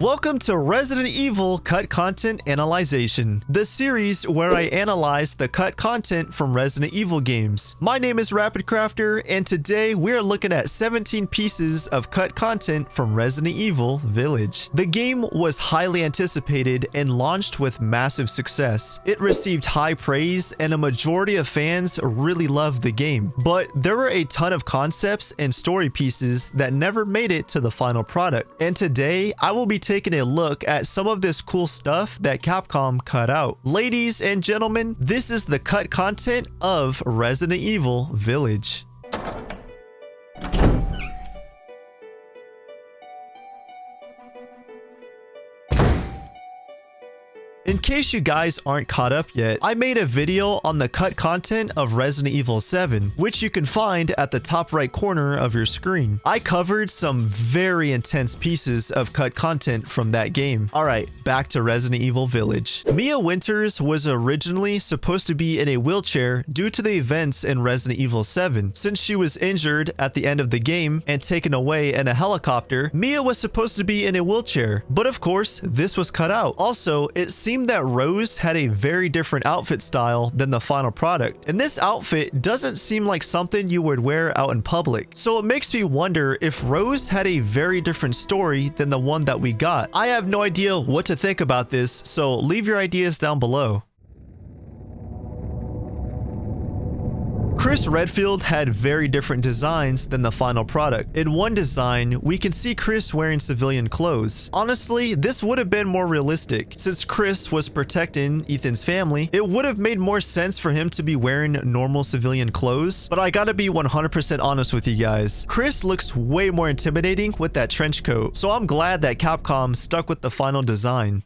Welcome to Resident Evil Cut Content Analyzation, the series where I analyze the cut content from Resident Evil games. My name is Rapid Crafter, and today we are looking at 17 pieces of cut content from Resident Evil Village. The game was highly anticipated and launched with massive success. It received high praise and a majority of fans really loved the game, but there were a ton of concepts and story pieces that never made it to the final product. And today I will be taking a look at some of this cool stuff that Capcom cut out. Ladies and gentlemen, this is the cut content of Resident Evil Village. In case you guys aren't caught up yet, I made a video on the cut content of Resident Evil 7, which you can find at the top right corner of your screen. I covered some very intense pieces of cut content from that game. Alright, back to Resident Evil Village. Mia Winters was originally supposed to be in a wheelchair due to the events in Resident Evil 7. Since she was injured at the end of the game and taken away in a helicopter, Mia was supposed to be in a wheelchair, but of course, this was cut out. Also, it seemed that Rose had a very different outfit style than the final product, and this outfit doesn't seem like something you would wear out in public. So it makes me wonder if Rose had a very different story than the one that we got. I have no idea what to think about this, so leave your ideas down below. Chris Redfield had very different designs than the final product. In one design, we can see Chris wearing civilian clothes. Honestly, this would have been more realistic. Since Chris was protecting Ethan's family, it would have made more sense for him to be wearing normal civilian clothes, but I gotta be 100% honest with you guys. Chris looks way more intimidating with that trench coat, so I'm glad that Capcom stuck with the final design.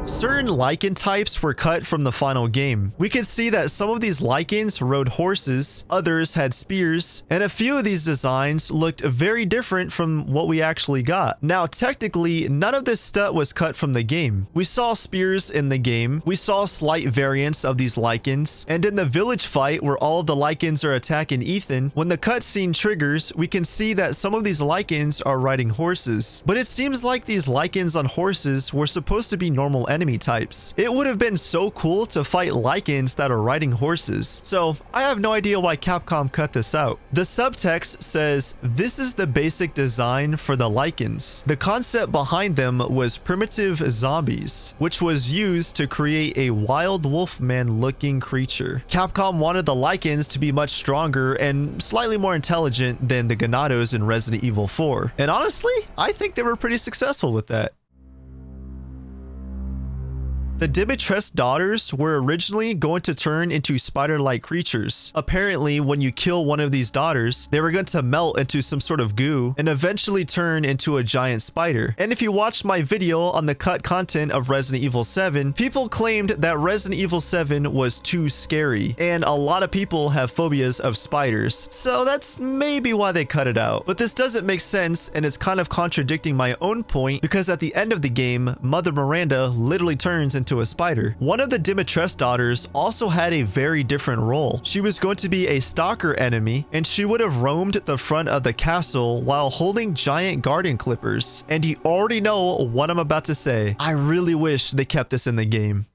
Certain lichen types were cut from the final game. We could see that some of these lichens rode horses, others had spears, and a few of these designs looked very different from what we actually got. Now, technically, none of this stuff was cut from the game. We saw spears in the game, we saw slight variants of these lichens, and in the village fight where all of the lichens are attacking Ethan, when the cutscene triggers, we can see that some of these lichens are riding horses. But it seems like these lichens on horses were supposed to be normal enemy types. It would have been so cool to fight lichens that are riding horses. So I have no idea why Capcom cut this out. The subtext says, "This is the basic design for the lichens." The concept behind them was primitive zombies, which was used to create a wild wolfman looking creature. Capcom wanted the lichens to be much stronger and slightly more intelligent than the Ganados in Resident Evil 4. And honestly, I think they were pretty successful with that. The Dimitrescu daughters were originally going to turn into spider-like creatures. Apparently, when you kill one of these daughters, they were going to melt into some sort of goo and eventually turn into a giant spider. And if you watched my video on the cut content of Resident Evil 7, people claimed that Resident Evil 7 was too scary, and a lot of people have phobias of spiders. So that's maybe why they cut it out. But this doesn't make sense, and it's kind of contradicting my own point, because at the end of the game, Mother Miranda literally turns into a spider. One of the Dimitrescu daughters also had a very different role. She was going to be a stalker enemy, and she would have roamed the front of the castle while holding giant garden clippers. And you already know what I'm about to say. I really wish they kept this in the game.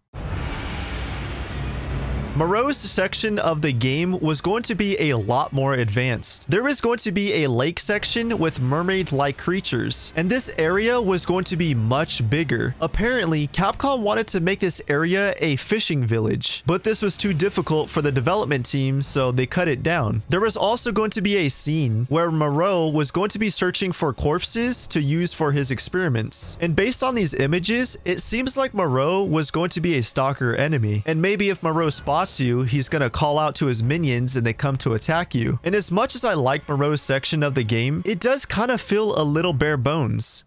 Moreau's section of the game was going to be a lot more advanced. There was going to be a lake section with mermaid-like creatures, and this area was going to be much bigger. Apparently, Capcom wanted to make this area a fishing village, but this was too difficult for the development team, so they cut it down. There was also going to be a scene where Moreau was going to be searching for corpses to use for his experiments. And based on these images, it seems like Moreau was going to be a stalker enemy, and maybe if Moreau spots you, he's gonna call out to his minions and they come to attack you. And as much as I like Moreau's section of the game, it does kind of feel a little bare bones.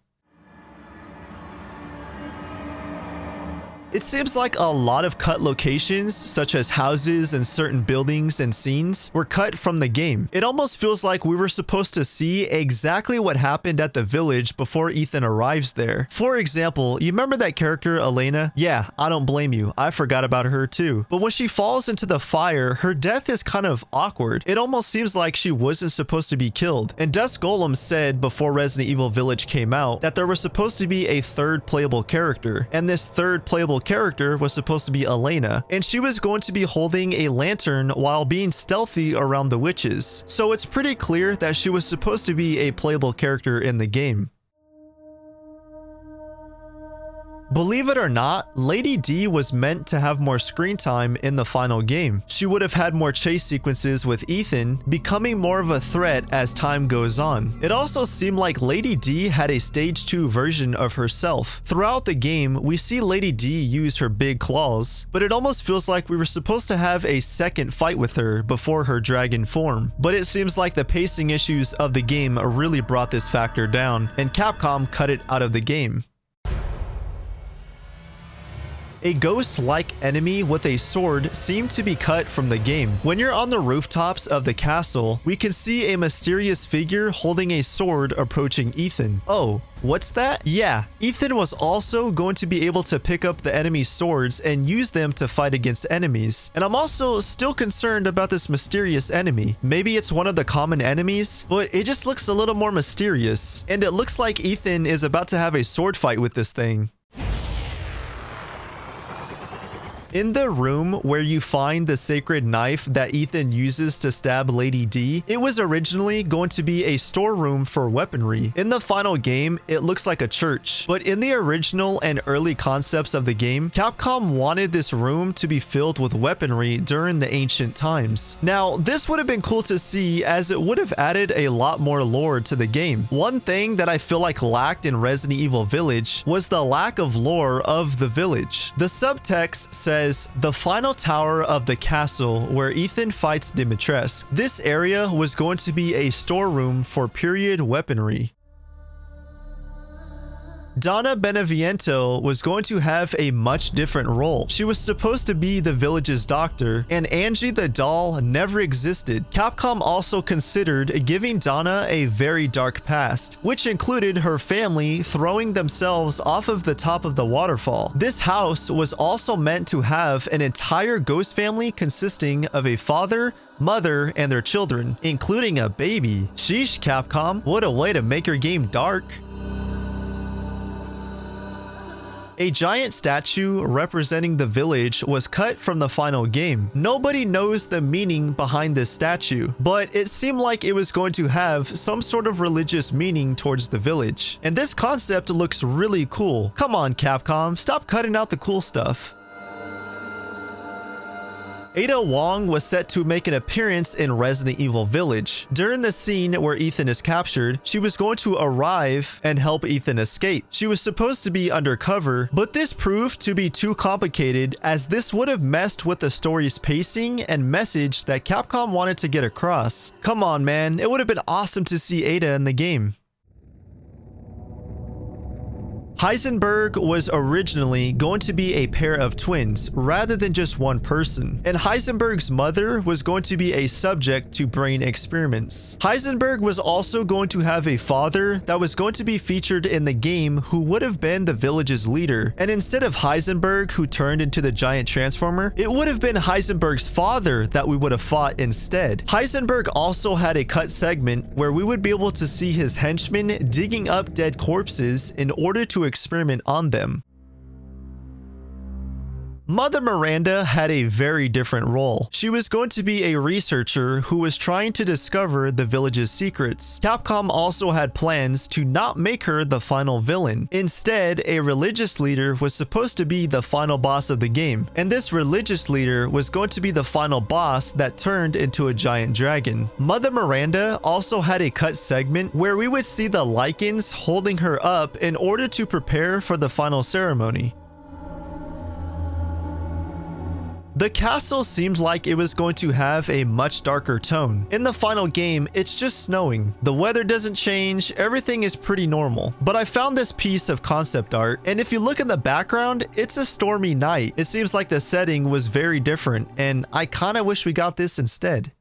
It seems like a lot of cut locations, such as houses and certain buildings and scenes, were cut from the game. It almost feels like we were supposed to see exactly what happened at the village before Ethan arrives there. For example, you remember that character Elena? Yeah, I don't blame you. I forgot about her too. But when she falls into the fire, her death is kind of awkward. It almost seems like she wasn't supposed to be killed. And Dust Golem said before Resident Evil Village came out that there was supposed to be a third playable character, and this third playable character was supposed to be Elena, and she was going to be holding a lantern while being stealthy around the witches. So it's pretty clear that she was supposed to be a playable character in the game. Believe it or not, Lady D was meant to have more screen time in the final game. She would have had more chase sequences with Ethan, becoming more of a threat as time goes on. It also seemed like Lady D had a stage 2 version of herself. Throughout the game, we see Lady D use her big claws, but it almost feels like we were supposed to have a second fight with her before her dragon form. But it seems like the pacing issues of the game really brought this factor down, and Capcom cut it out of the game. A ghost-like enemy with a sword seemed to be cut from the game. When you're on the rooftops of the castle, we can see a mysterious figure holding a sword approaching Ethan. Oh, what's that? Yeah, Ethan was also going to be able to pick up the enemy's swords and use them to fight against enemies. And I'm also still concerned about this mysterious enemy. Maybe it's one of the common enemies, but it just looks a little more mysterious. And it looks like Ethan is about to have a sword fight with this thing. In the room where you find the sacred knife that Ethan uses to stab Lady D, it was originally going to be a storeroom for weaponry. In the final game, it looks like a church, but in the original and early concepts of the game, Capcom wanted this room to be filled with weaponry during the ancient times. Now, this would have been cool to see as it would have added a lot more lore to the game. One thing that I feel like lacked in Resident Evil Village was the lack of lore of the village. The subtext says, the final tower of the castle where Ethan fights Dimitrescu. This area was going to be a storeroom for period weaponry. Donna Beneviento was going to have a much different role. She was supposed to be the village's doctor, and Angie the doll never existed. Capcom also considered giving Donna a very dark past, which included her family throwing themselves off of the top of the waterfall. This house was also meant to have an entire ghost family consisting of a father, mother, and their children, including a baby. Sheesh, Capcom, what a way to make your game dark. A giant statue representing the village was cut from the final game. Nobody knows the meaning behind this statue, but it seemed like it was going to have some sort of religious meaning towards the village. And this concept looks really cool. Come on, Capcom, stop cutting out the cool stuff. Ada Wong was set to make an appearance in Resident Evil Village. During the scene where Ethan is captured, she was going to arrive and help Ethan escape. She was supposed to be undercover, but this proved to be too complicated as this would have messed with the story's pacing and message that Capcom wanted to get across. Come on, man, it would have been awesome to see Ada in the game. Heisenberg was originally going to be a pair of twins rather than just one person, and Heisenberg's mother was going to be a subject to brain experiments. Heisenberg was also going to have a father that was going to be featured in the game who would have been the village's leader, and instead of Heisenberg who turned into the giant transformer, it would have been Heisenberg's father that we would have fought instead. Heisenberg also had a cut segment where we would be able to see his henchmen digging up dead corpses in order to experiment on them. Mother Miranda had a very different role. She was going to be a researcher who was trying to discover the village's secrets. Capcom also had plans to not make her the final villain. Instead, a religious leader was supposed to be the final boss of the game, and this religious leader was going to be the final boss that turned into a giant dragon. Mother Miranda also had a cut segment where we would see the Lycans holding her up in order to prepare for the final ceremony. The castle seemed like it was going to have a much darker tone. In the final game, it's just snowing. The weather doesn't change, everything is pretty normal. But I found this piece of concept art, and if you look in the background, it's a stormy night. It seems like the setting was very different, and I kinda wish we got this instead.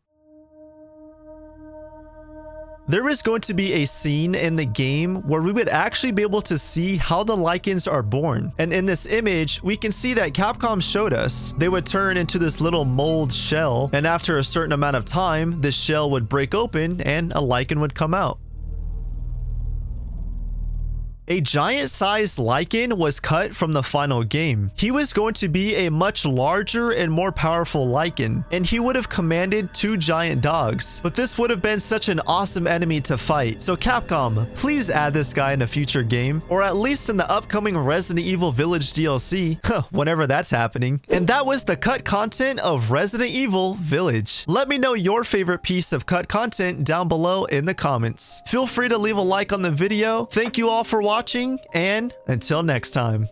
There is going to be a scene in the game where we would actually be able to see how the lichens are born. And in this image, we can see that Capcom showed us. They would turn into this little mold shell, and after a certain amount of time, this shell would break open and a lichen would come out. A giant-sized lichen was cut from the final game. He was going to be a much larger and more powerful lichen, and he would have commanded 2 giant dogs. But this would have been such an awesome enemy to fight. So Capcom, please add this guy in a future game, or at least in the upcoming Resident Evil Village DLC, whenever that's happening. And that was the cut content of Resident Evil Village. Let me know your favorite piece of cut content down below in the comments. Feel free to leave a like on the video. Thank you all for watching, and until next time.